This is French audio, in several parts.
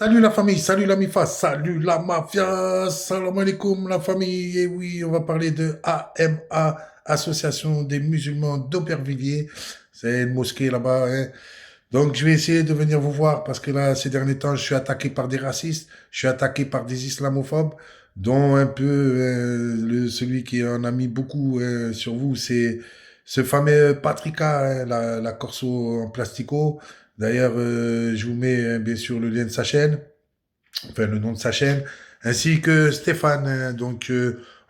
Salut la famille, salut la MIFA, salut la mafia, salam alaikum la famille. Et oui, on va parler de AMA, Association des musulmans d'Aubervilliers. C'est une mosquée là-bas, hein. Donc je vais essayer de venir vous voir parce que là, ces derniers temps, je suis attaqué par des racistes, je suis attaqué par des islamophobes, dont un peu celui qui en a mis beaucoup sur vous, c'est ce fameux Patrika, hein, la corso en plastico. D'ailleurs, je vous mets bien sûr le lien de sa chaîne, enfin le nom de sa chaîne, ainsi que Stéphane, hein. Donc,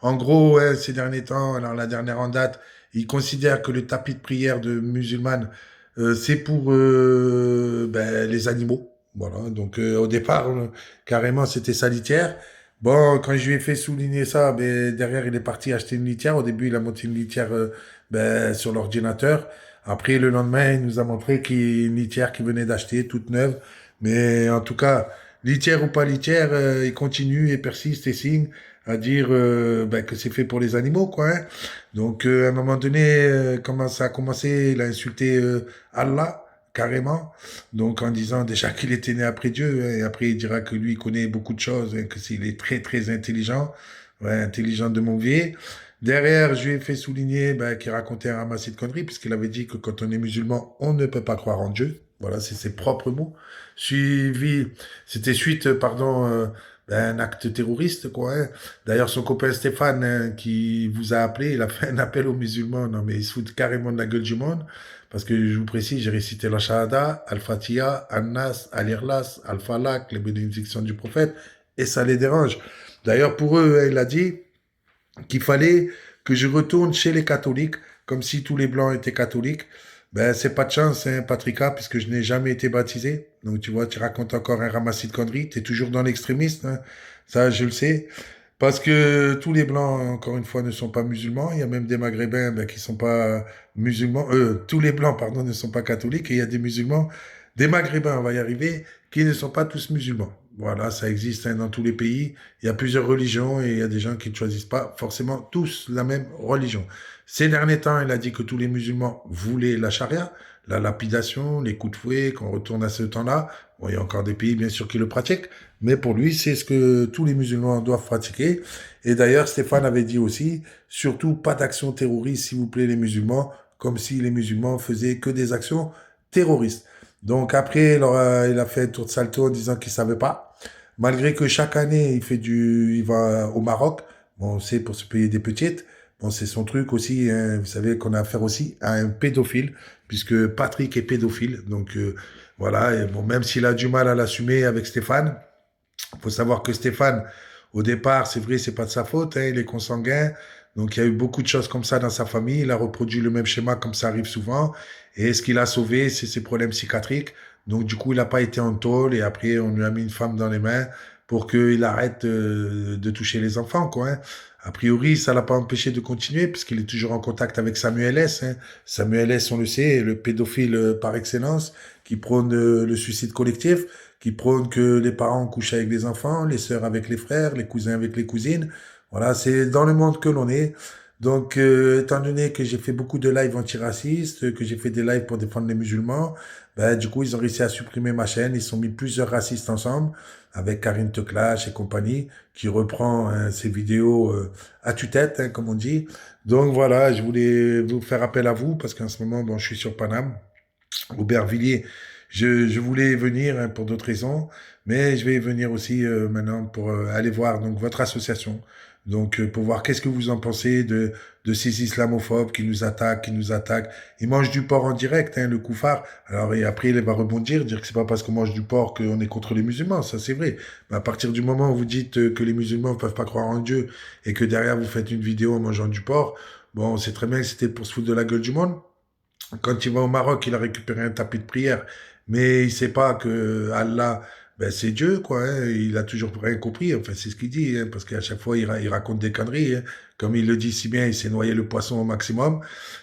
en gros, hein, ces derniers temps, alors la dernière en date, il considère que le tapis de prière de musulmane, c'est pour ben, les animaux. Voilà. Donc, au départ, carrément, c'était sa litière. Bon, quand je lui ai fait souligner ça, ben, derrière, il est parti acheter une litière. Au début, il a monté une litière ben, sur l'ordinateur. Après, le lendemain, il nous a montré une litière qu'il venait d'acheter, toute neuve. Mais en tout cas, litière ou pas litière, il continue et persiste et signe à dire ben, que c'est fait pour les animaux, quoi, hein. Donc, à un moment donné, comment ça a commencé, il a insulté Allah, carrément. Donc, en disant déjà qu'il était né après Dieu, hein, et après, il dira que lui, il connaît beaucoup de choses, hein, que s'il est très, très intelligent, ouais, intelligent de mon vie. Derrière, je lui ai fait souligner ben, qu'il racontait un ramassis de conneries, puisqu'il avait dit que quand on est musulman, on ne peut pas croire en Dieu. Voilà, c'est ses propres mots. Suivi, c'était suite, pardon, d'un acte terroriste, quoi, hein. D'ailleurs, son copain Stéphane, hein, qui vous a appelé, il a fait un appel aux musulmans. Non, mais il se fout carrément de la gueule du monde. Parce que je vous précise, j'ai récité la Shahada, Al-Fatiha, An-Nas, Al-Ikhlas, Al-Falaq, les bénédictions du prophète, et ça les dérange. D'ailleurs, pour eux, hein, il a dit qu'il fallait que je retourne chez les catholiques, comme si tous les blancs étaient catholiques. Ben, c'est pas de chance, hein, Patrika, puisque je n'ai jamais été baptisé. Donc, tu vois, tu racontes encore un ramassis de conneries. Tu es toujours dans l'extrémiste, hein. Ça, je le sais. Parce que tous les blancs, encore une fois, ne sont pas musulmans. Il y a même des maghrébins ben, qui sont pas musulmans. Tous les blancs, pardon, ne sont pas catholiques. Et il y a des musulmans, des maghrébins, on va y arriver, qui ne sont pas tous musulmans. Voilà, ça existe, hein, dans tous les pays. Il y a plusieurs religions et il y a des gens qui ne choisissent pas forcément tous la même religion. Ces derniers temps, il a dit que tous les musulmans voulaient la charia, la lapidation, les coups de fouet, qu'on retourne à ce temps-là. Bon, il y a encore des pays, bien sûr, qui le pratiquent, mais pour lui, c'est ce que tous les musulmans doivent pratiquer. Et d'ailleurs, Stéphane avait dit aussi, surtout pas d'action terroriste, s'il vous plaît, les musulmans, comme si les musulmans faisaient que des actions terroristes. Donc après, il a fait un tour de salto en disant qu'il savait pas. Malgré que chaque année, il va au Maroc. Bon, c'est pour se payer des petites. Bon, c'est son truc aussi, hein. Vous savez qu'on a affaire aussi à un pédophile, puisque Patrick est pédophile. Donc voilà. Et bon, même s'il a du mal à l'assumer avec Stéphane, il faut savoir que Stéphane, au départ, c'est vrai, c'est pas de sa faute, hein, il est consanguin. Donc, il y a eu beaucoup de choses comme ça dans sa famille. Il a reproduit le même schéma comme ça arrive souvent. Et ce qu'il a sauvé, c'est ses problèmes psychiatriques. Donc, du coup, il n'a pas été en tôle. Et après, on lui a mis une femme dans les mains pour qu'il arrête de toucher les enfants, quoi, hein. A priori, ça l'a pas empêché de continuer puisqu'il est toujours en contact avec Samuel S, hein. Samuel S, on le sait, est le pédophile par excellence qui prône le suicide collectif, qui prône que les parents couchent avec les enfants, les sœurs avec les frères, les cousins avec les cousines. Voilà, c'est dans le monde que l'on est. Donc, étant donné que j'ai fait beaucoup de lives antiracistes, que j'ai fait des lives pour défendre les musulmans, ben, du coup, ils ont réussi à supprimer ma chaîne. Ils ont mis plusieurs racistes ensemble, avec Karine Teclash et compagnie, qui reprend hein, ces vidéos à tue-tête, hein, comme on dit. Donc voilà, je voulais vous faire appel à vous, parce qu'en ce moment, bon, je suis sur Paname. Aubervilliers, je voulais venir hein, pour d'autres raisons, mais je vais venir aussi maintenant pour aller voir donc votre association. Donc pour voir qu'est-ce que vous en pensez de ces islamophobes qui nous attaquent, qui nous attaquent. Ils mangent du porc en direct, hein, le koufar. Alors et après il va rebondir, dire que c'est pas parce qu'on mange du porc qu'on est contre les musulmans, ça c'est vrai. Mais à partir du moment où vous dites que les musulmans ne peuvent pas croire en Dieu et que derrière vous faites une vidéo en mangeant du porc, bon, c'est très bien que c'était pour se foutre de la gueule du monde. Quand il va au Maroc, il a récupéré un tapis de prière, mais il sait pas que Allah, ben c'est Dieu, quoi, hein. Il a toujours rien compris. Enfin, c'est ce qu'il dit, hein, parce qu'à chaque fois, il raconte des conneries, hein. Comme il le dit si bien, il s'est noyé le poisson au maximum.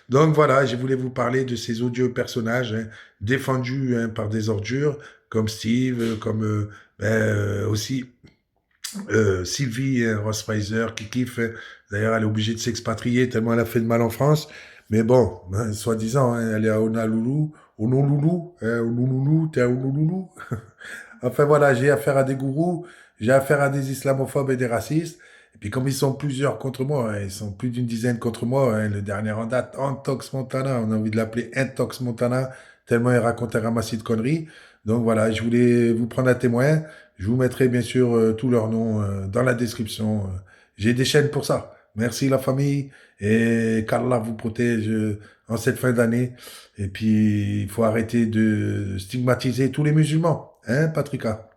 Donc voilà, je voulais vous parler de ces odieux personnages hein, défendus hein, par des ordures, comme Steve, comme aussi Sylvie Rossphizer qui kiffe, hein. D'ailleurs, elle est obligée de s'expatrier tellement elle a fait de mal en France. Mais bon, hein, soi-disant, hein, elle est à Honolulu, Honolulu, hein, Honolulu, t'es à Honolulu. Enfin voilà, j'ai affaire à des gourous, j'ai affaire à des islamophobes et des racistes. Et puis comme ils sont plusieurs contre moi, hein, ils sont plus d'une dizaine contre moi, hein, le dernier en date, Antox Montana, on a envie de l'appeler Intox Montana, tellement il raconte un ramassis de conneries. Donc voilà, je voulais vous prendre un témoin. Je vous mettrai bien sûr tous leurs noms dans la description. J'ai des chaînes pour ça. Merci la famille et qu'Allah vous protège en cette fin d'année. Et puis, il faut arrêter de stigmatiser tous les musulmans, hein, Patrika?